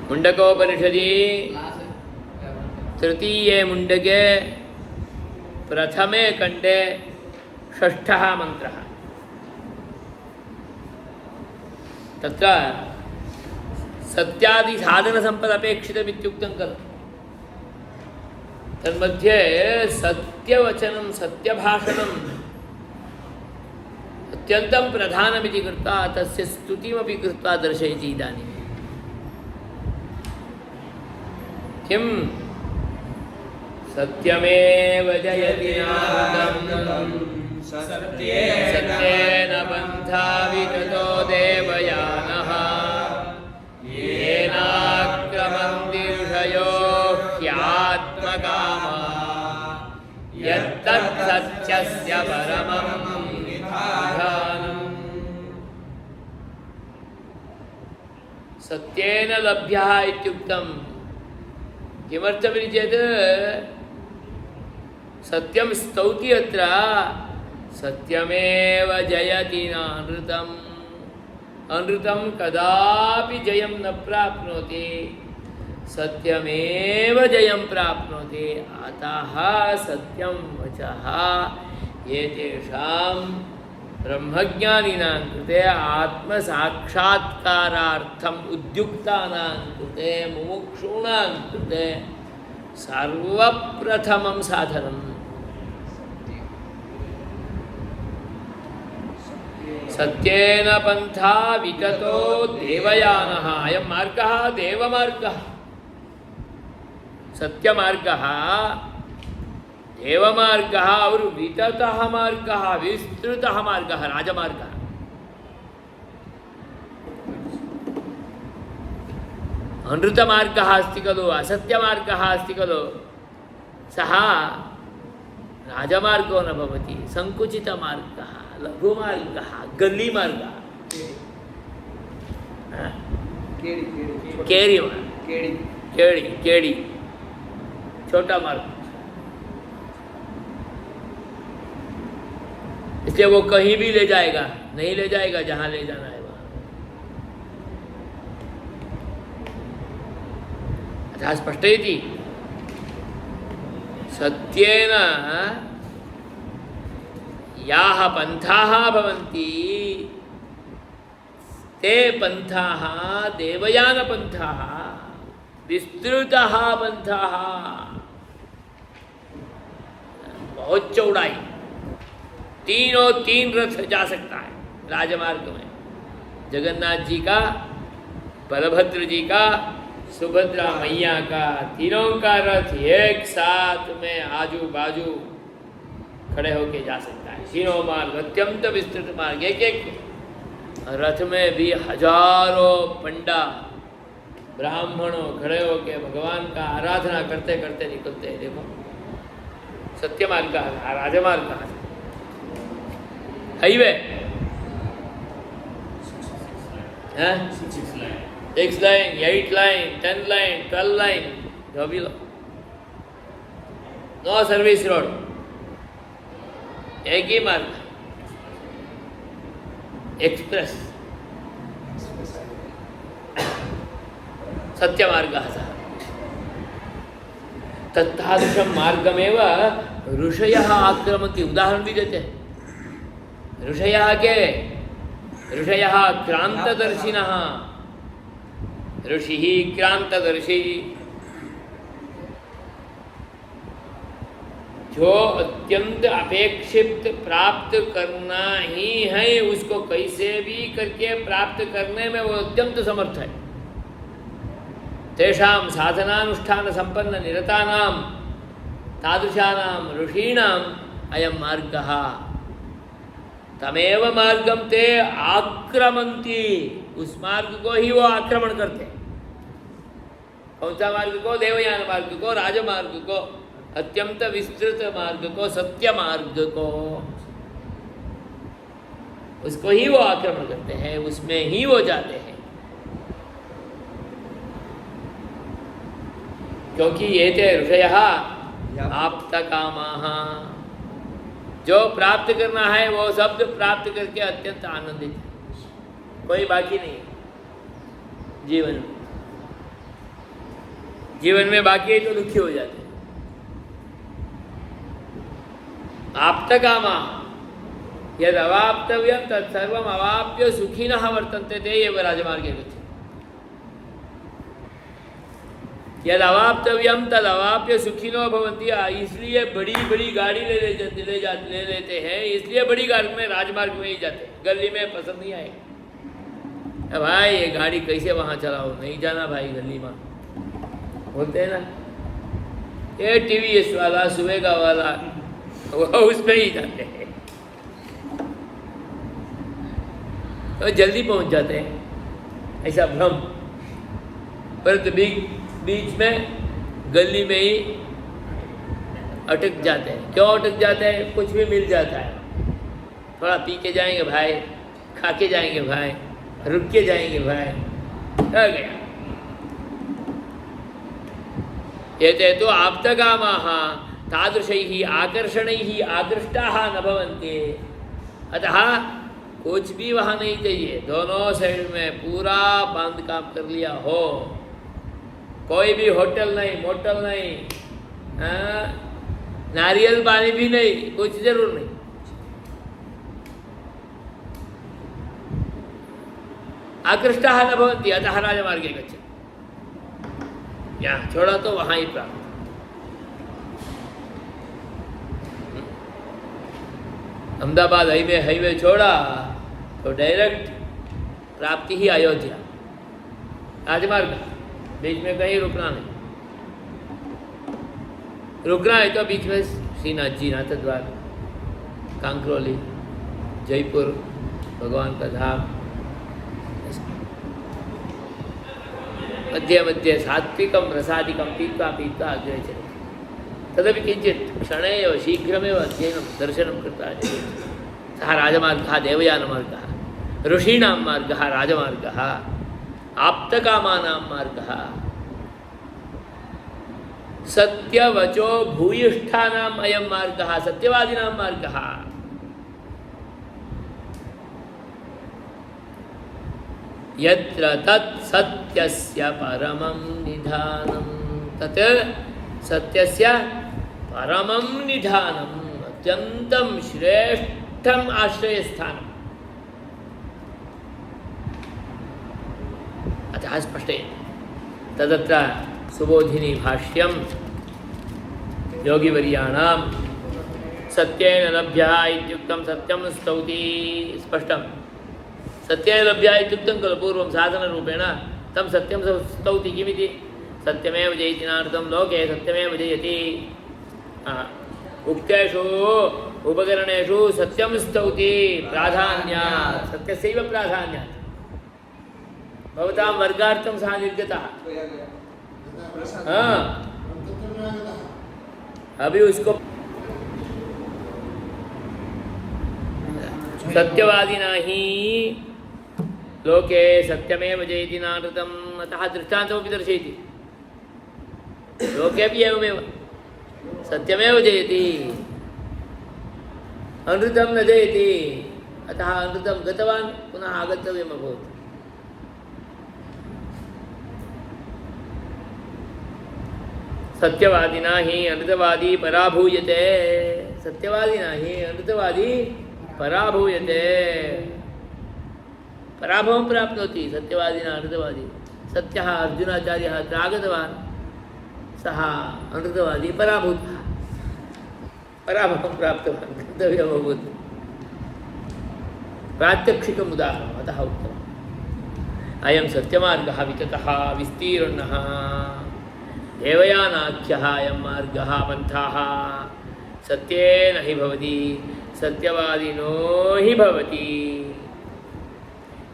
मुण्डकोपनिषदि तृतीये मुण्डके प्रथमे खण्डे षष्ठः मन्त्रः। तत्र सत्यादिसाधनसम्पदपेक्षितमित्युक्तं खलु। तन्मध्ये सत्यवचनं सत्यभाषणम् अत्यन्तं प्रधानमिति कृत्वा तस्य स्तुतिमपि कृत्वा दर्शयति इदानीं। किं सत्यमेव जयति नामृतं सत्येन पन्था विततो देवयानः येनाक्रमन्ति ऋषयो ह्यात्मकामाः यत्तत् सत्यस्य परमं निधानम्। सत्येन लभ्यः इत्युक्तं किमर्थमिति चेत् सत्यं स्तौति अत्र सत्यमेव जयति नानृतम्। अनृतं कदापि जयं न प्राप्नोति, सत्यमेव जयं प्राप्नोति। अतः सत्यं वचः एतेषां ब्रह्मज्ञानिनां कृते आत्मसाक्षात्कारार्थम् उद्युक्तानां कृते मुमुक्षूणां कृते सर्वप्रथमं साधनम्। सत्येन पन्था विततो देवयानः। अयं मार्गः देवमार्गः, सत्यमार्गः देवमार्गः और विततः मार्गः विस्तृतः मार्गः राजमार्गः। अनृतमार्गः अस्ति खलु, असत्यमार्गः अस्ति खलु, सः राजमार्गो न भवति, संकुचितमार्गः, लघुमार्गः, गल्लीमार्गः, केड़ी छोटा मार्ग। इसलिए वो कहीं भी ले जाएगा, नहीं ले जाएगा जहाँ ले जाना है वहाँ। अतः स्पष्टयति सत्येन याः पन्थाः भवन्ति ते पन्थाः देवयानपन्थाः, विस्तृतः पन्थाः, बहुत चौड़ाई, तीनों तीन रथ जा सकता है राजमार्ग में। जगन्नाथ जी का, बलभद्र जी का, सुभद्रा मैया का, तीनों का रथ एक साथ में आजू बाजू खड़े होके जा सकता है। तीनों मार्ग अत्यंत विस्तृत मार्ग, एक एक रथ में भी हजारों पंडा ब्राह्मणों खड़े होके भगवान का आराधना करते करते निकलते हैं। देखो सत्य मार्ग का, राजमार्ग का, highway 6 line 8 line 10 line 12 line जो भी लो, नो सर्विस रोड, एक ही मार्ग, एक्सप्रेस सत्यमार्गः सः। तत्तादृशं मार्गमेव ऋषयः आक्रमन्ति। उदाहरण भी देते हैं। ऋषयः के, ऋषयः क्रांतदर्शिनः, ऋषिः क्रांतदर्शी, जो अत्यंत अपेक्षित प्राप्त करना ही है, उसको कैसे भी करके प्राप्त करने में वो अत्यंत समर्थ है। तेषां साधनानुष्ठान संपन्न निरतानां तादृशानां ऋषीणाम् अयं मार्गः। तमेव मार्गं ते आक्रमन्ति, उस मार्ग को ही वो आक्रमण करते हैं। कौन सा मार्ग को? देवयान मार्ग को, राजमार्ग को, अत्यंत विस्तृत मार्ग को, सत्य मार्ग को, उसको ही वो आक्रमण करते हैं, उसमें ही वो जाते हैं। क्योंकि ये थे ऋषयः आप्तकामाः, जो प्राप्त करना है वो शब्द प्राप्त करके अत्यंत आनंदित है, कोई बाकी नहीं। जीवन में बाकी है तो दुखी हो जाते हैं। आप्तकामा यद अवाप्तव्यम तत्सर्वम अवाप्य सुखिनः वर्तन्ते ते एव राजमार्गे गच्छन्ति। यद अवाप्तव्यम तद अवाप्य सुखिनो भवन्ति। इसलिए बड़ी बड़ी गाड़ी ले लेते हैं, इसलिए बड़ी गाड़ी में राजमार्ग में ही जाते हैं। गली में पसंद नहीं आए, भाई ये गाड़ी कैसे वहाँ चलाओ, नहीं जाना भाई गली में, बोलते हैं ना। ये टीवीएस वाला सुबेगा वाला वो उसमें ही जाते हैं तो जल्दी पहुँच जाते हैं, ऐसा भ्रम। परंतु बीच में गली में ही अटक जाते हैं। क्यों अटक जाते हैं? कुछ भी मिल जाता है, थोड़ा पी के जाएंगे भाई, खा के जाएंगे भाई, रुक के जाएंगे भाई, आ गया। ये तो आप्तकामाः तादृशैः आकर्षणैः आकृष्टाः न भवन्ति। अतः कुछ भी वहाँ नहीं चाहिए, दोनों साइड में पूरा बांध काम कर लिया हो, कोई भी होटल नहीं, मोटल नहीं, नारियल पानी भी नहीं, कुछ जरूर नहीं। आकृष्टाः न भवन्ति अतः राजमार्गे गच्छन्ति। यहाँ छोड़ा तो वहाँ ही प्राप्त। अहमदाबाद हाईवे छोड़ा तो डायरेक्ट प्राप्ति ही अयोध्या, राजमार्ग, बीच में कहीं रुकना नहीं। रुकना है तो बीच में श्रीनाथ जी, नाथ द्वार, कांकरोली, जयपुर, भगवान का धाम, मध्ये मध्ये सात्विकं रसादिकं पीत्वा अग्रे चलति। तदपि किञ्चित् क्षणेव शीघ्रमेव अध्ययनं दर्शनं कृत्वा सः राजमार्गः देवयानमार्गः, ऋषीणां मार्गः राजमार्गः, आप्तकामानां मार्गः, सत्यवचो भूयिष्ठानाम् अयं मार्गः, सत्यवादिनां मार्गः। यत्र तत् सत्यस्य परमं निधानं, तत् सत्यस्य परमं निधानम्, अत्यन्तं श्रेष्ठम् आश्रयस्थानम्। अतः स्पष्टयति तदत्र सुबोधिनी भाष्यं योगिवर्याणां सत्येन लभ्यः इत्युक्तं सत्यं स्तौति। स्पष्टं सत्येन लभ्यः इत्युक्तं खलु पूर्वं साधनरूपेण तं सत्यं स्तौति। किमिति? सत्यमेव जयति नार्थं लोके सत्यमेव जयति। उक्तेषु उपकरणेषु सत्यं स्तौति प्राधान्यात्, सत्यस्यैव प्राधान्यात्। भवतां वर्गार्थं सः निर्गतः, अभी उसको सत्यवादिना ही लोके सत्यमेव जयति नानृतम्, अतः दृष्टान्तमपि दर्शयति। लोकेऽपि एवमेव सत्यमेव जयति, अनृतं न जयति। अतः अनृतं गतवान् पुनः आगन्तव्यम् अभवत्। सत्यवादिना ही अनृतवादी पराभूयते, सत्यवादिना ही अनृतवादी पराभूयते, पराभवं प्राप्नोति। सत्यवादिना अनृतवादी, सत्यः अर्जुनाचार्यः अत्र आगतवान्, सः अनृतवादी पराभूतः, पराभवं प्राप्तवान्, गन्तव्यम् अभूत्। प्रात्यक्षिकम् उदाहरणम् अतः उक्तम्। अयं सत्यमार्गः विततः विस्तीर्णः देवयानाख्यः अयं मार्गः पन्थाः सत्येन हि भवति, सत्यवादिनो हि भवति।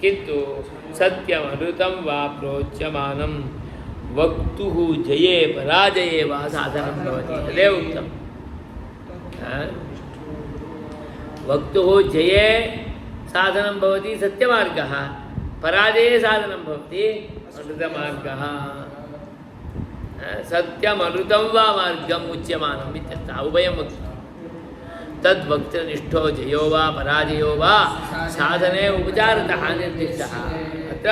किन्तु सत्यमनृतं वा प्रोच्यमानं वक्तुः जये पराजये वा साधनं भवति। तदेव उक्तं। वक्तुः जये साधनं भवति सत्यमार्गः, पराजये साधनं भवति अनृतमार्गः। सत्यमनृतं वा मार्गम् उच्यमानम् इत्यर्थः। उभयं वक्तुं तद्वक्तृनिष्ठो जयो वा पराजयो वा साधने उपचारतः निर्दिष्टः। अत्र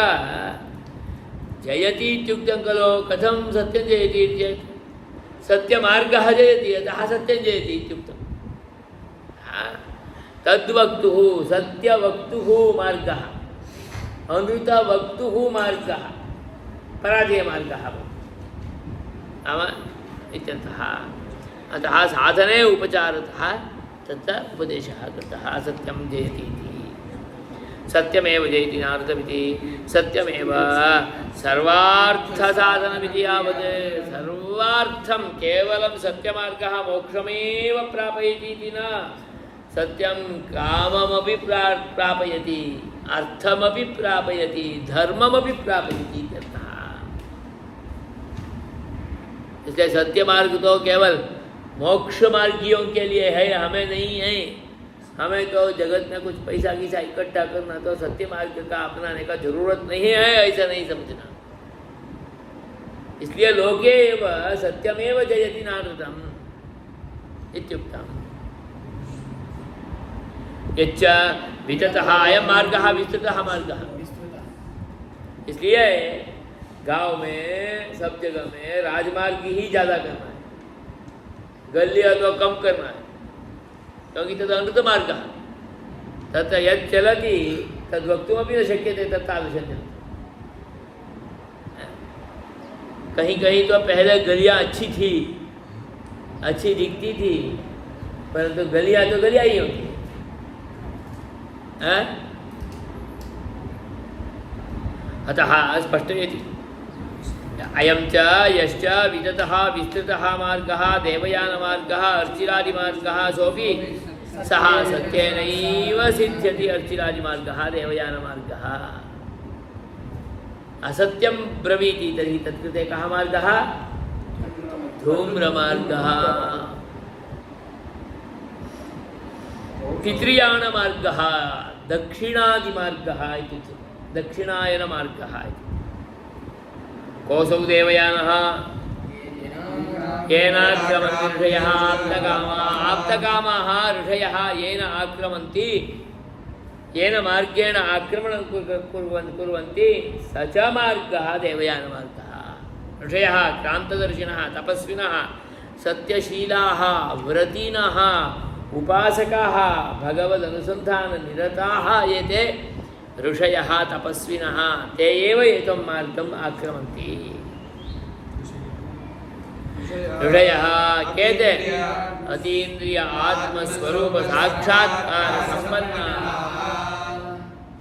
जयति इत्युक्तं खलु कथं सत्यं जयति चेत् सत्यमार्गः जयति अतः सत्यं जयति इत्युक्तं तद्वक्तुः सत्यवक्तुः मार्गः अमृतवक्तुः मार्गः पराजयमार्गः नाम इत्यर्थः अतः साधने उपचारतः तत्र उपदेशः कृतः सत्यं जयति इति सत्यमेव जयति नार्थमिति सत्यमेव सर्वार्थसाधनमिति यावत् सर्वार्थं केवलं सत्यमार्गः मोक्षमेव प्रापयति इति न सत्यं काममपि प्रापयति अर्थमपि प्रापयति धर्ममपि प्रापयति इत्यर्थः इसलिए सत्य मार्ग तो केवल मोक्ष मार्गियों के लिए है हमें नहीं है हमें तो जगत में कुछ पैसा कीसा इकट्ठा करना तो सत्य मार्ग का अपनाने का जरूरत नहीं है ऐसा नहीं समझना इसलिए लोके एव सत्यमेव जयति नानृतम् इत्युक्तम् यच्च विततः अयं मार्गः विस्तृतः मार्गः इसलिए गांव में सब जगह में राजमार्ग ही ज़्यादा करना है गलियां तो कम करना है क्योंकि तद् अनृतमार्गः तत्र यत् चलति तद् वक्तुमपि न शक्यते तत्तादृशं चलति कहीं कहीं तो पहले गलियां अच्छी थी अच्छी दिखती थी परंतु गलियां तो गलियां ही होती हैं अतः स्पष्टयति अयं च यश्च विदतः विस्तृतः मार्गः देवयानमार्गः अर्चिरादिमार्गः सोऽपि सः सत्येनैव सिद्ध्यति अर्चिरादिमार्गः देवयानमार्गः असत्यं ब्रवीति तर्हि तत्कृते कः मार्गः धूम्रमार्गः पितृयानमार्गः दक्षिणादिमार्गः इति दक्षिणायनमार्गः इति कोऽसौ देवयानः येन आक्रमन्ति ऋषयः आप्तकामाः ऋषयः येन आक्रमन्ति येन मार्गेण आक्रमणं कुर्वन्ति स च मार्गः देवयानमार्गः ऋषयः क्रान्तदर्शिनः तपस्विनः सत्यशीलाः व्रतिनः उपासकाः भगवदनुसन्धाननिरताः एते ऋषयः तपस्विनः ते एव एतं मार्गम् आक्रमन्ति ऋषयः के ते अतीन्द्रिय आत्मस्वरूप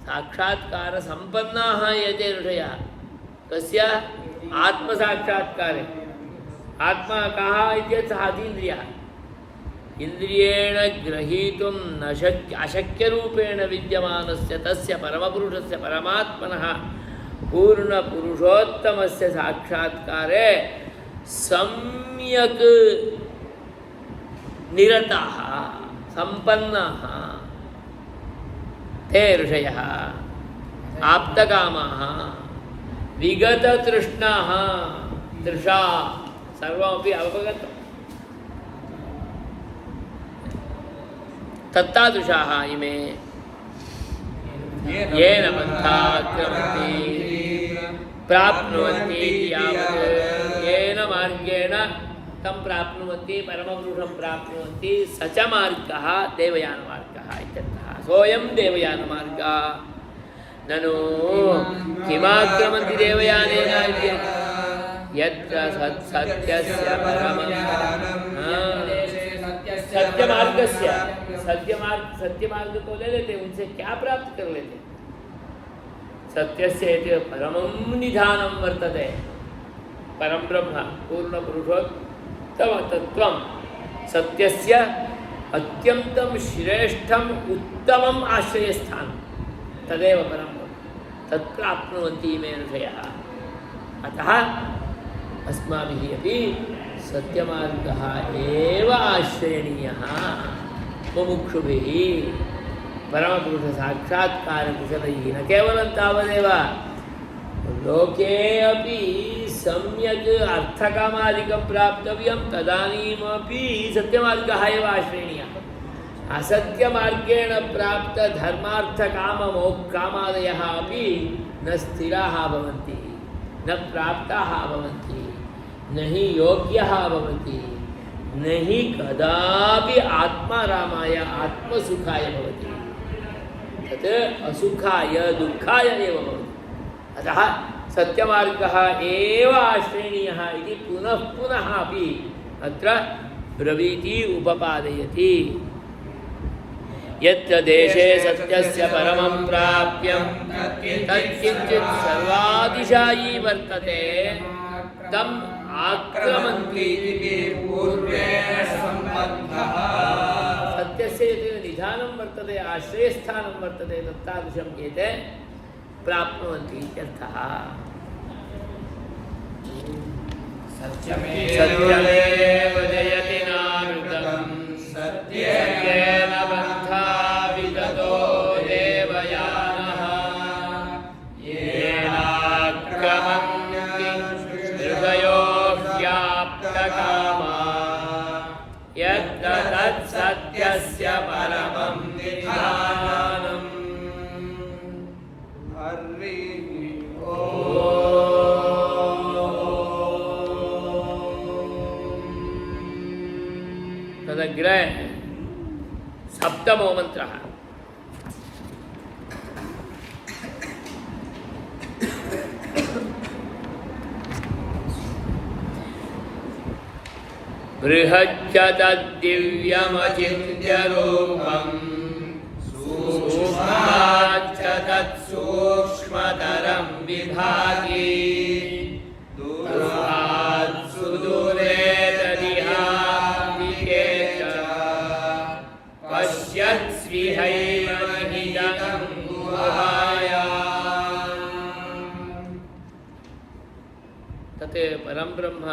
साक्षात्कार संपन्नाः एते ऋषयः कस्य आत्मसाक्षात्कारे आत्मा कः इत्येतत् सः अतीन्द्रियः इंद्रियेण ग्रहीतुं न अशक्यरूपेण विद्यमानस्य तस्य परमपुरुषस्य परमात्मनः पूर्णपुरुषोत्तमस्य साक्षात्कारे सम्यक् निरताः सम्पन्नाः ते ऋषयः आप्तकामाः विगततृष्णाः तृषा सर्वमपि अवगतम् तत्तादृशाः इमे येन पन्थाक्रमन्ति प्राप्नुवन्ति यावत् येन मार्गेण तं प्राप्नुवन्ति परमपुरुषं प्राप्नुवन्ति स च मार्गः देवयानमार्गः इत्यर्थः सोऽयं देवयानमार्गः ननु किमाक्रमन्ति देवयानेन यत्र सत्यस्य परमं सत्यमार्ग को ले लेते उनसे क्या प्राप्त कर लेते सत्यस्य इति परमं निधानं वर्तते परम ब्रह्म पूर्ण पुरुषोत्तम तत्त्वं सत्यस्य अत्यन्तं श्रेष्ठम् उत्तमम् आश्रयस्थानं तदेव परम तत् प्राप्नुवन्ति इमे ऋषयः अतः अस्माभिः अपि सत्यमार्गः एव आश्रयणीयः मुमुक्षुभिः परमपुरुषसाक्षात्कारकुशलैः न केवलं तावदेव लोके अपि सम्यक् अर्थकामादिकं प्राप्तव्यं तदानीमपि सत्यमार्गः एव आश्रयणीयः असत्यमार्गेण प्राप्तधर्मार्थकाममोक्षकामादयः अपि न स्थिराः भवन्ति न प्राप्ताः भवन्ति, न हि योग्यः भवति, न हि कदापि आत्मारामाय आत्मसुखाय भवति, तत् असुखाय दुःखाय एव भवति। अतः सत्यमार्गः एव आश्रयणीयः इति पुनः पुनः अपि अत्र ब्रवीति उपपादयति। यत्र देशे सत्यस्य परमं प्राप्यं तत्किञ्चित् सर्वातिशायी वर्तते तम् आक्रमन्ति पूर्वेण सम्बद्धः। सत्यस्य यत् निधानं वर्तते, आश्रयस्थानं वर्तते, तत्तादृशं एते प्राप्नुवन्ति इत्यर्थः। सत्यमेव जयति नामृतम् सत्येन बन्धा विगतो देवयानः येनाक्रमन्ति हृदयो व्याप्तकामा यत्र तत्सत्यस्य परमं निधानम्। तदग्रे सप्तमो मंत्रः। बृहच्च तद्दिव्यमचिन्त्य रूपं सूक्ष्माच्च तत्सूक्ष्मतरं विभाति दूरात् सुदूरे तदिहान्तिके च पश्यत्स्विहैव निहितं गुहायाम्। तत् परं ब्रह्म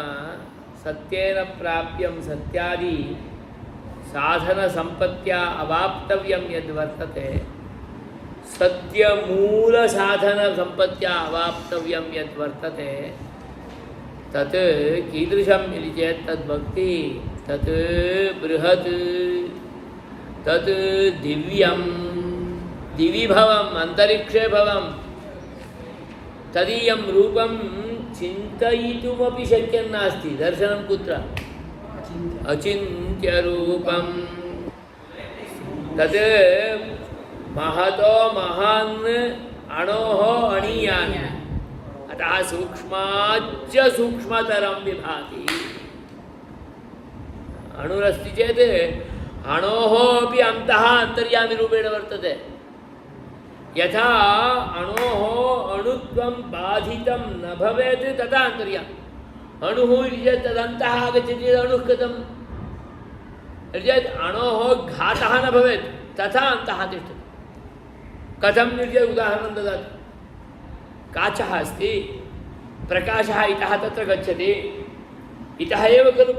सत्येन प्राप्यं सत्यादि साधन संपत्त्या अवाप्तव्यं यद्वर्तते, सत्यमूल साधन संपत्त्या अवाप्तव्यं यद्वर्तते, तत् कीदृशम् इति चेत् तद्भक्ति, तत् बृहत्, तत् दिव्यं, दिवि भवम् अन्तरिक्षे भवम्, तदीयं रूपं चिन्तयितुमपि शक्यं नास्ति। दर्शनं कुत्र? अचिन्त्य रूपं। तत् महतो महान् अणोः अणीयान्, अतः सूक्ष्माच्च सूक्ष्मतरं विभाति। अणुरस्ति चेत् अणोः अपि अन्तः अन्तर्यामिरूपेण वर्तते। यथा अणोः अणुत्वं बाधितं न भवेत् तथा अन्तर्यामी। अणुः इति चेत् तदन्तः आगच्छति चेत् अणुः कथम् इति चेत् अणोः घातः न भवेत् तथा अन्तः तिष्ठति। कथम् इति चेत् उदाहरणं ददातु। काचः अस्ति, प्रकाशः इतः तत्र गच्छति, इतः एव खलु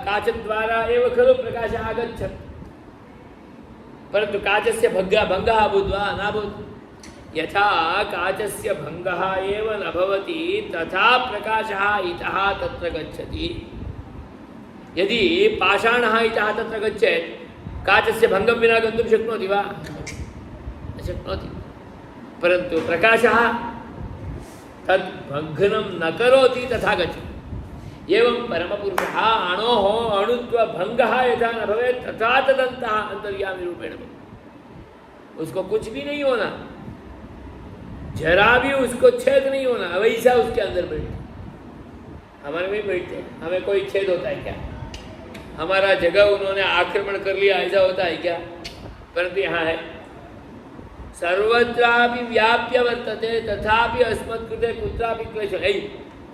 काचद्वारा एव खलु प्रकाशः आगच्छति, परन्तु काचस्य भङ्गः अभूत् वा? नाभूत्। यथा काचस्य भङ्गः एव न भवति तथा प्रकाशः इतः तत्र गच्छति। यदि पाषाणः इतः तत्र गच्छेत् काचस्य भङ्गं विना गन्तुं शक्नोति वा? न शक्नोति। परन्तु प्रकाशः तद् भग्नं न करोति तथा गच्छति। एवं परमपुरुषः अणोः अणुत्वभङ्गः यथा न भवेत् तथा तदन्तः अन्तर्यामी रूपेण भवेत्। उसको कुछ भी नहीं होना, जरा भी उसको छेद नहीं होना, वैसा उसके अंदर बैठे। हमारे में बैठते, हमें कोई छेद होता है क्या? हमारा जगह उन्होंने आक्रमण कर लिया, ऐसा होता है क्या? परंतु यहाँ है सर्वत्रापि व्याप्य वर्तते तथापि अस्मत्कृते कुत्रापि क्लेश।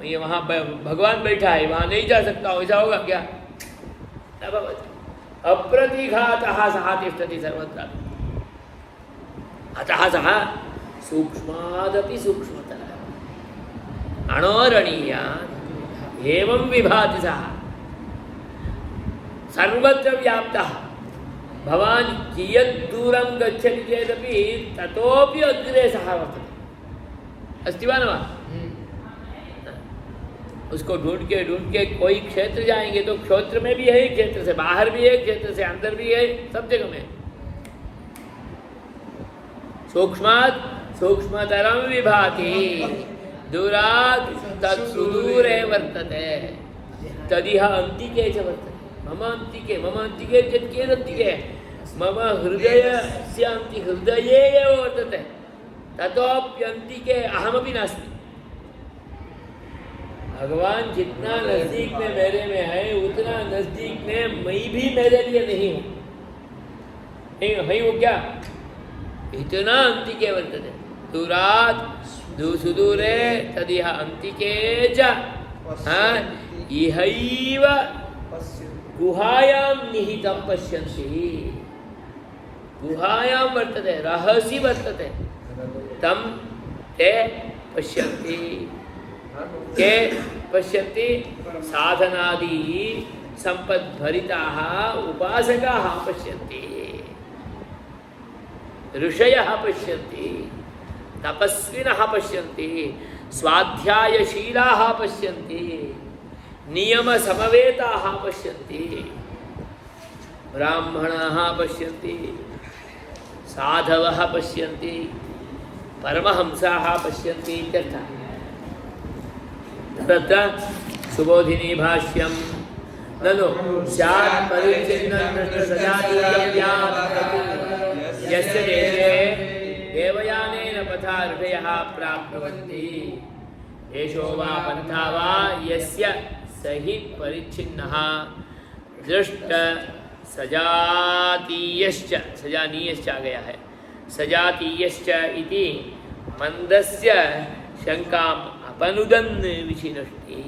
ये वहाँ भगवान बैठा है, वहाँ नहीं जा सकता हूँ, ऐसा होगा क्या? न भवति। अप्रतिघातः सः तिष्ठति सर्वत्र। अतः सः सूक्ष्मादपि सूक्ष्मतरः अणोरणीयान् एवं विभाति सः सर्वत्र व्याप्तः। भवान् कियत् दूरं गच्छति चेदपि ततोपि अग्रे सः वर्तते। अस्ति वा न वा? उसको ढूंढ के कोई क्षेत्र जाएंगे तो क्षेत्र में भी है, क्षेत्र से बाहर भी है, क्षेत्र से अंदर भी है, सब जगह में। सूक्ष्मात् सूक्ष्मतरं विभाति दूरात् तत्सुदूरे वर्तते तदिह अन्तिके च वर्तते मम अन्तिके चेत् केनन्तिके मम हृदयस्य हृदये एव वर्तते ततोऽप्यन्तिके अहमपि नास्मि। भगवान जितना नजदीक में मेरे में है उतना नजदीक में मैं भी मेरे लिए नहीं हूँ। नहीं वो क्या इतना अंतिके वर्तते दूरात् सुदूरे तदिह अंतिके च इहैव गुहायां निहितं पश्यन्ति। गुहायां वर्तते रहसि वर्तते तं ते पश्यन्ति के पश्यन्ति साधनादि संपद्भरिताः उपासकाः पश्यन्ति ऋषयः पश्यन्ति तपस्विनः पश्यन्ति स्वाध्यायशीलाः पश्यन्ति नियमसमवेताः पश्यन्ति ब्राह्मणाः पश्यन्ति साधवः पश्यन्ति परमहंसाः पश्यन्ति इत्यर्थः। तत्र सुबोधिनी भाष्यं ननु स्यात् परिच्छिन्नं यस्य देशे देवयानेन पथा ऋषयः प्राप्नुवन्ति एषो वा पन्था वा यस्य सहि परिच्छिन्नः दृष्ट सजातीयश्च सजानीयश्च आ गया है सजातीयश्च इति मंदस्य शंकाम अपनुदन विचिनष्टि।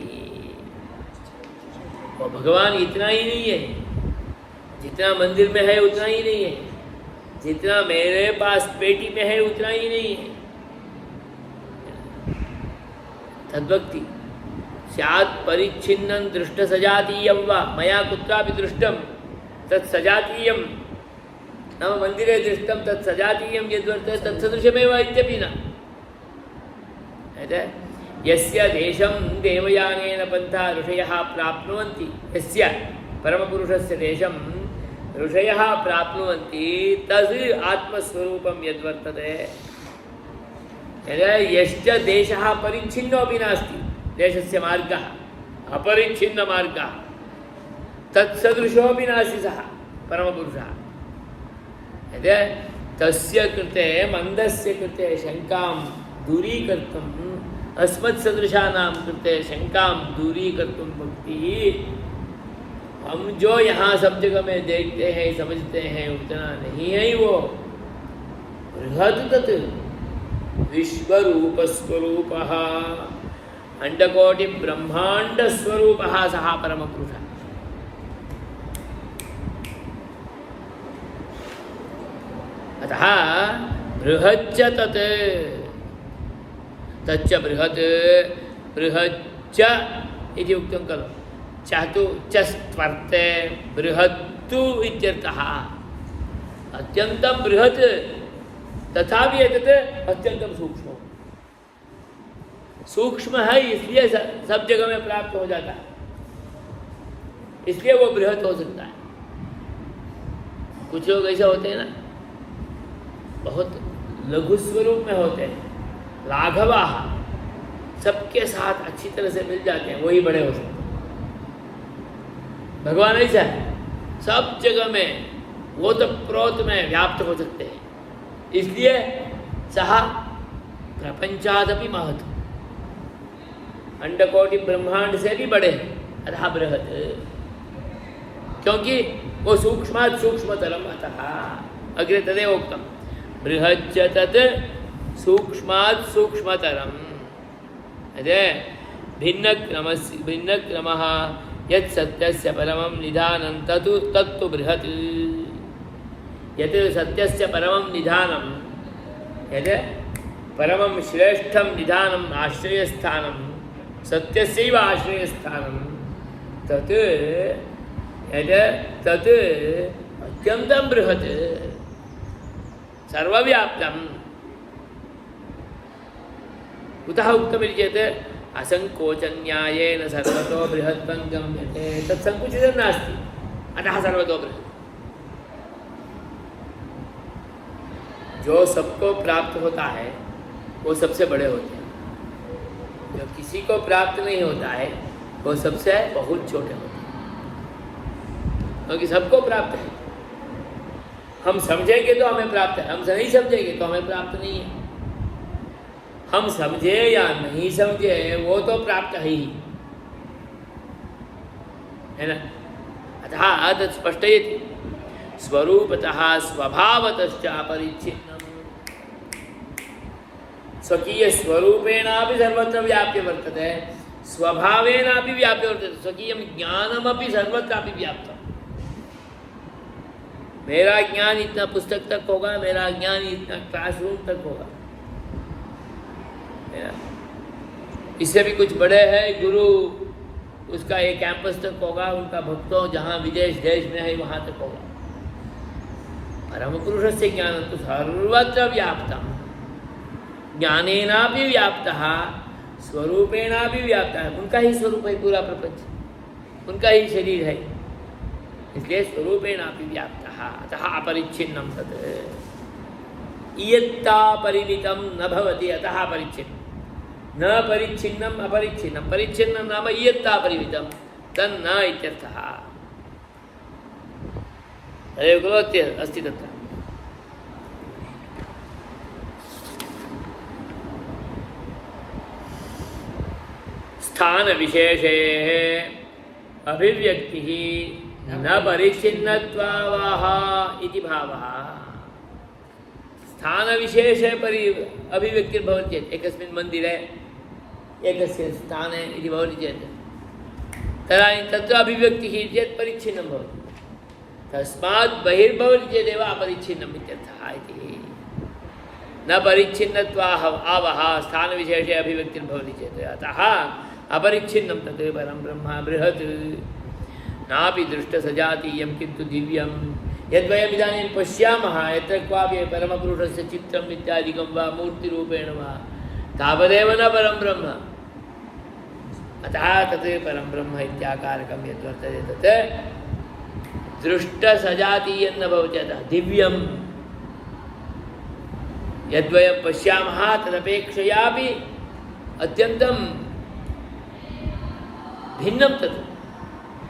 वो भगवान इतना ही नहीं है जितना मंदिर में है उतना ही नहीं है जितना मेरे पास पेटी में है उतना ही नहीं है। तद्भक्ति स्यात् परिच्छिन्नं दृष्ट सजातीयं वा मया कुत्रापि दृष्टं तत् सजातीयं नाम मंदिरे दृष्टं तत् सजातीयं यद्वर्तते तत्सदृशमेव इत्यपि न। यस्य देशं देवयानेन पन्था ऋषयः प्राप्नुवन्ति यस्य परमपुरुषस्य देशं ऋषयः प्राप्नुवन्ति तद् आत्मस्वरूपं यद्वर्तते यश्च देशः परिच्छिन्नोऽपि नास्ति देशस्य मार्गः अपरिच्छिन्नमार्गः तत्सदृशोऽपि नास्ति सः परमपुरुषः। तस्य कृते मन्दस्य कृते शङ्कां दूरीकर्तुम् अस्मत्सदृशानां कृते शङ्कां दूरीकर्तुं भक्ति हम जो यहाँ सब जगह में देखते हैं समझते हैं उतना नहीं है वो बृहत् तत् विश्वरूपस्वरूपः अंडकोटि ब्रह्मांड स्वरूपः सः परमपुरुषः। अतः बृहच्च तत् तच्च बृहत् बृहच्च इति उक्तं खलु चातु चस्त्वर्ते बृहत्तु इत्यर्थः अत्यन्तं बृहत् तथापि एतत् अत्यंतं सूक्ष्म सूक्ष्म है इसलिए सब जगह में प्राप्त हो जाता है इसलिए वो बृहत् हो सकता है। कुछ लोग ऐसे होते हैं ना बहुत लघु स्वरूप में होते हैं लाघवा सबके साथ अच्छी तरह से मिल जाते हैं वही बड़े हो सकते हैं। भगवान ऐसा है सब जगह में वो तो प्रोत में व्याप्त हो सकते हैं इसलिए सह प्रपंचादपि महत् अंडकोटि ब्रह्मांड से भी बड़े अतः बृहत् क्योंकि वो सूक्ष्मात् सूक्ष्मतरम अतः अग्रे तदेव उक्तम् बृहच्च तत् सूक्ष्मात् सूक्ष्मतरम् भिन्नक्रमः यत् सत्यस्य परमं निधानं तत्तु बृहत् यत् सत्यस्य परमं निधानं यत् परमं श्रेष्ठं निधानम् आश्रयस्थानं सत्यस्यैव आश्रयस्थानं तत् यत् तत् अत्यन्तं बृहत् सर्वव्याप्तम् कुतः उक्तमिति चेत् असंकोचन्यायेन सर्वतो बृहत्त्वं गम्यते तत् संकुचितं नास्ति अतः सर्वतो बृहत्। जो सबको प्राप्त होता है वो सबसे बड़े होते हैं जो किसी को प्राप्त नहीं होता है वो सबसे बहुत छोटे होते हैं, क्योंकि सबको प्राप्त है। हम समझेंगे तो हमें प्राप्त है, हम नहीं समझेंगे तो हमें प्राप्त नहीं है। हम समझे या नहीं समझे वो तो प्राप्त है ही, है ना। अतः तत् स्पष्टयति स्वरूपतः स्वभावतश्च अपरिच्छिन्नम्। स्वकीय स्वरूपेणापि सर्वत्र व्याप्य वर्तते, स्वभावेनापि व्याप्य वर्तते, स्वकीयं ज्ञानमपि सर्वत्रापि व्याप्तम्। मेरा ज्ञान इतना पुस्तक तक होगा, मेरा ज्ञान इतना क्लासरूम तक होगा, इससे भी कुछ बड़े हैं गुरु, उसका एक कैंपस तक होगा, उनका भक्तों जहाँ विदेश देश में है वहाँ तक होगा। परम पुरुषस्य ज्ञानं तु सर्वत्र व्याप्तं, ज्ञानेनापि व्याप्तः, स्वरूपेणापि व्याप्तः। उनका ही स्वरूप है पूरा प्रपंच, उनका ही शरीर है, इसलिए स्वरूपेणापि व्याप्तः। अतः अपरिच्छिन्नं तत् इयत्ता परिमितं न भवति, अतः परिच्छिन्नं। न परिच्छिन्नम् अपरिच्छिन्नं, परिच्छिन्नं नाम इयत्ता परिमितं तन्न इत्यर्थः। तदेव खलु अस्ति तत्र। स्थान विशेषे अभिव्यक्तिः न परिच्छिन्नत्वावः इति भावः। स्थान विशेषे अभिव्यक्तिर्भवति चेत्, एकस्मिन् मन्दिरे एकस्य स्थाने इति भवति चेत् तदानीं तत्र अभिव्यक्तिः चेत् परिच्छिन्नं भवति, तस्मात् बहिर्भवति चेदेव अपरिच्छिन्नम् इत्यर्थः इति। न परिच्छिन्नत्वाः आवः स्थानविशेषे अभिव्यक्तिर्भवति चेत्, अतः अपरिच्छिन्नं तत् परं ब्रह्म बृहत् नापि दृष्टसजातीयं किन्तु दिव्यं। यद्वयम् इदानीं पश्यामः यत्र क्वापि परमपुरुषस्य चित्रम् इत्यादिकं वा मूर्तिरूपेण वा, तावदेव न परं ब्रह्म। अतः तत् परं ब्रह्म इत्याकारकं यद्वर्तते तत् दृष्टसजातीयं न भवति, अतः दिव्यं। यद्वयं पश्यामः तदपेक्षयापि अत्यन्तं भिन्नं तत्,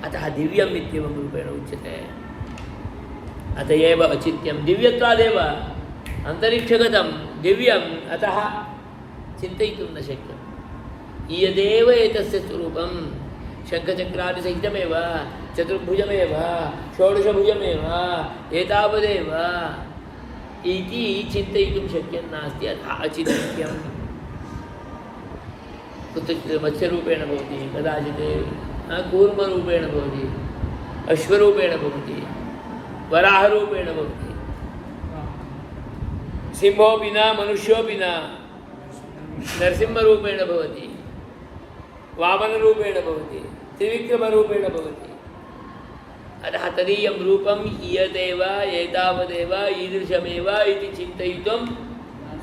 अतः दिव्यम् इत्येवं रूपेण उच्यते। अत एव अचिन्त्यं दिव्यत्वादेव अन्तरिक्षगतं दिव्यम्, अतः चिन्तयितुं न शक्यम्। इयदेव एतस्य स्वरूपं शङ्खचक्रादिसहितमेव, चतुर्भुजमेव, षोडशभुजमेव, एतावदेव इति चिन्तयितुं शक्यं नास्ति, अतः अचिन्त्यम्। कुत्रचित् मत्स्यरूपेण भवति, कदाचित् कूर्मरूपेण भवति, अश्वरूपेण भवति, वराहरूपेण भवति, सिंहोऽपि न मनुष्योऽपि न, नरसिंहरूपेण भवति, वामनरूपेण भवति, त्रिविक्रमरूपेण भवति। अतः तदीयं रूपम् इयदेव एतावदेव ईदृशमेव इति चिन्तयितुं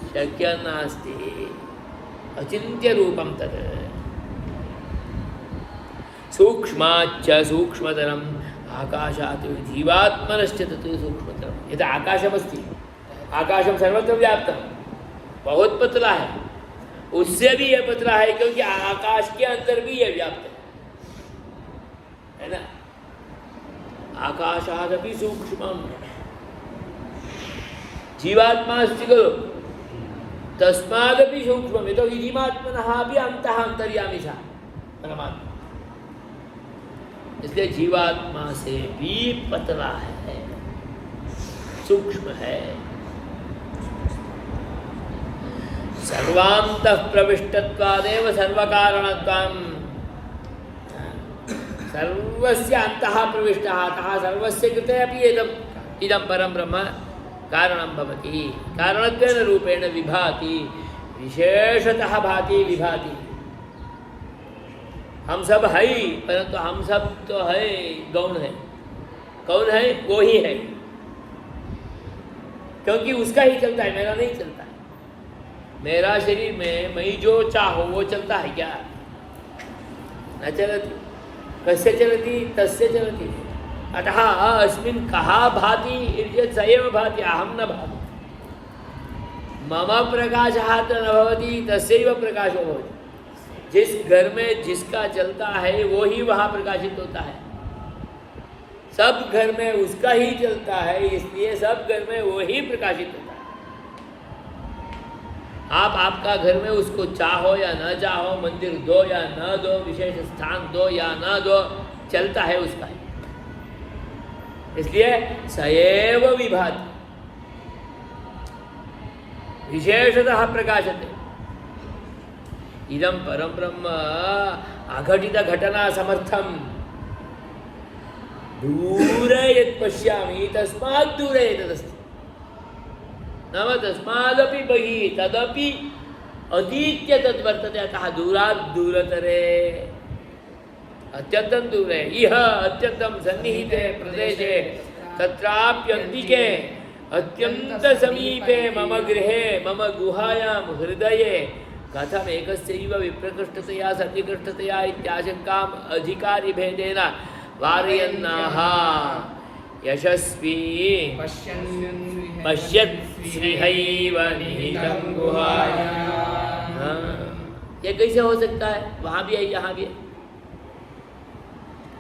शक्यं नास्ति, अचिन्त्यरूपं तत्। सूक्ष्माच्च सूक्ष्मतरम् आकाशात् जीवात्मनश्च तत् सूक्ष्मतरम्। यथा आकाशमस्ति, आकाशं सर्वत्र व्याप्तं, बहुत पतला है, उससे भी यह पतला है क्योंकि आकाश के अंदर भी यह व्याप्त है ना। आकाशादपि सूक्ष्मं जीवात्मा अस्ति खलु, तस्मादपि सूक्ष्मं, यतोहि जीवात्मनः अपि अन्तः अन्तर्यामी सा परमात्मा, इसलिए जीवात्मा से भी पतला है, सूक्ष्म है। सर्वान्तः प्रविष्टत्वादेव सर्वकारणत्वम्, सर्वस्य अन्तः प्रविष्टः, अतः सर्वस्य कृते अपि इदं परं ब्रह्म कारणं भवति, कारणत्वेन रूपेण विभाति, विशेषतः भाति विभाति। हम सब है ही, परंतु हम सब तो है गौण है। कौन है? वो ही है, क्योंकि उसका ही चलता है, मेरा नहीं चलता है। मेरा शरीर में मैं जो चाहो वो चलता है क्या? न चलती। कस्य चलती? तस्य चलती। अतः अस्मिन् कः भाति इति स एव भाति, अहं न भाति। मम प्रकाशः न भवति, तस्यैव प्रकाशो भवति। जिस घर में जिसका चलता है वो ही वहाँ प्रकाशित होता है। सब घर में उसका ही चलता है, इसलिए सब घर में वो ही प्रकाशित होता है। आप आपका घर में उसको चाहो या न चाहो, मंदिर दो या न दो, विशेष स्थान दो या न दो, चलता है उसका ही। इसलिए सएव विभाति विशेषतः प्रकाशते। इदं परम ब्रह्म अघटित घटना समर्थम दूरे यत् पश्यामि तस्मात् दूरे तदस्ति। नाम तस्मादपि बहिः तदपि अतीत्य तद्वर्तते, अतः दूरात् दूरतरे, अत्यन्तं दूरे, इह अत्यन्तं सन्निहिते प्रदेशे, तत्राप्यन्तिके अत्यन्त समीपे मम गृहे मम गुहायां हृदये कथम एकस्यैव विप्रकृष्टतया सन्निकृष्टतया इत्याशंकाम् अधिकारिभेदेन वारयन्नाह यशस्वी पश्यत् श्रीहैव निहितं गुहायां। ये कैसे हो सकता है? वहाँ भी है, यहाँ भी है।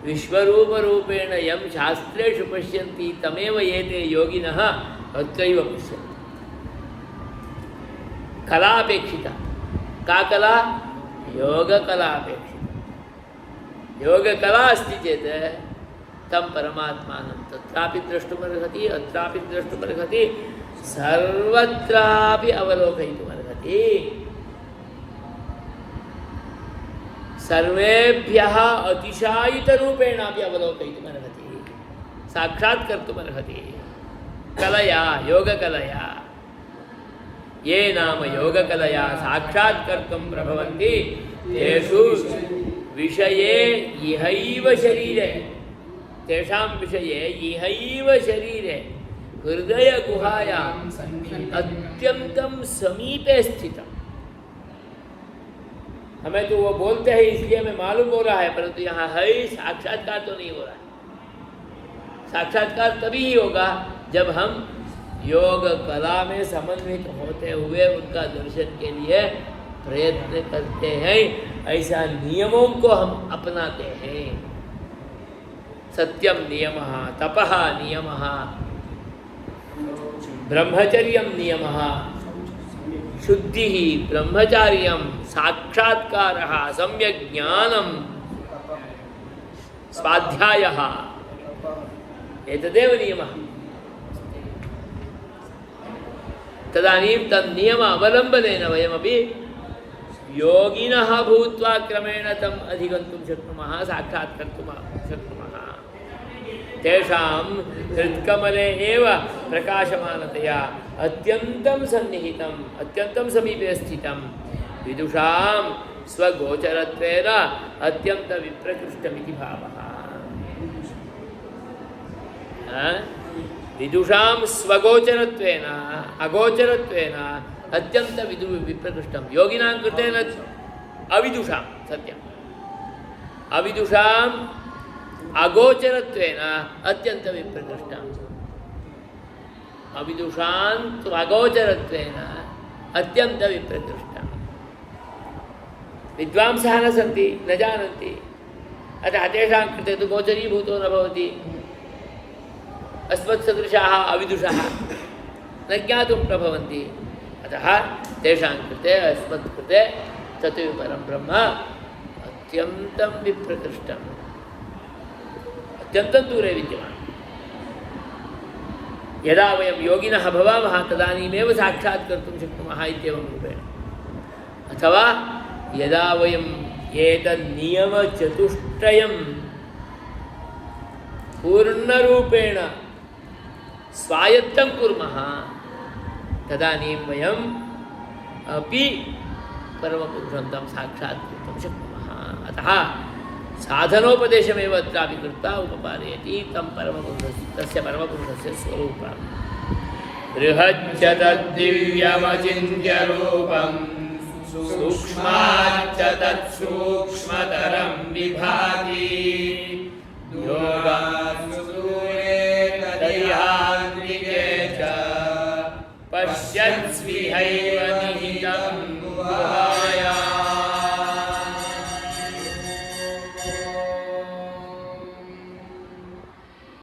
विश्वरूप रूपेण यम शास्त्रेषु पश्यन्ति तमेव एते योगिनः अत्रैव पश्यन्ति। कला अपेक्षिता, का कला? योग कला अपेक्षिता। योग कला अस्ति चेत् तं परमात्मानं तत्रापि द्रष्टुमर्हति, अत्रापि द्रष्टुमर्हति, सर्वत्रापि अवलोकयितुमर्हति। सर्वेभ्यः अतिशायितरूपेणापि अवलोकयितुमर्हति, साक्षात् कर्तुमर्हति। कलया, योगकलया, ये नाम योगकलया साक्षात् कर्तुं प्रभवन्ति तेषु विषये इहैव शरीरे, तेषां विषये इहैव शरीरे हृदय गुहायाम् अत्यन्तं समीपे स्थितम्। हमें तो वो बोलते हैं इसलिए हमें मालूम हो रहा है, परंतु यहाँ है साक्षात्कार तो नहीं हो रहा है। साक्षात्कार तभी ही होगा जब हम योग कला में समन्वित होते हुए उनका दर्शन के लिए प्रयत्न करते हैं, ऐसा नियमों को हम अपनाते हैं। सत्यम नियमः, तपः नियमः, ब्रह्मचर्यम नियमः, शुद्धिः ब्रह्मचार्यं, साक्षात्कारः, सम्यक् ज्ञानं, स्वाध्यायः, एतदेव नियमः। तदानीं तन्नियम अवलम्बनेन वयमपि योगिनः भूत्वा क्रमेण तम् अधिगन्तुं शक्नुमः, साक्षात् कर्तुं शक्नुमः। तेषां हृत्कमले एव प्रकाशमानतया अत्यन्तं सन्निहितम्, अत्यन्तं समीपे स्थितं विदुषां स्वगोचरत्वेन अत्यन्तविप्रकृष्टमिति भावः। विदुषां स्वगोचरत्वेन अगोचरत्वेन अत्यंत विप्रकृष्टं, योगिनां कृते न अविदुषां, सत्यम्, अविदुषां अगोचरत्वेन अत्यंत विप्रकृष्टम्, अविदुषां तु अगोचरत्वेन अत्यंत विप्रकृष्टम्। विद्वांसः न सन्ति, न जानन्ति, अतः तेषां कृते तु गोचरीभूतो न भवति। अस्मत्सदृशाः अविदुषः न ज्ञातुं प्रभवन्ति, अतः तेषां कृते अस्मत् कृते तत् परं ब्रह्म अत्यन्तं विप्रकृष्टम्, अत्यन्तं दूरे विद्यमानम्। यदा वयं योगिनः भवामः तदानीमेव साक्षात् कर्तुं शक्नुमः इत्येवं रूपेण। अथवा यदा वयम् एतन्नियमचतुष्टयं पूर्णरूपेण स्वायत्तं कुर्मः तदानीं वयम् अपि परमपुरुषं तं साक्षात् कर्तुं शक्नुमः। अतः साधनोपदेशमेव अत्रापि कृत्वा उपपादयति तं परमपुरुषस्य, तस्य परमपुरुषस्य स्वरूपं। बृहच्च तद्दिव्यमचिन्त्य रूपं सूक्ष्माच्च तत्सूक्ष्मतरं विभाति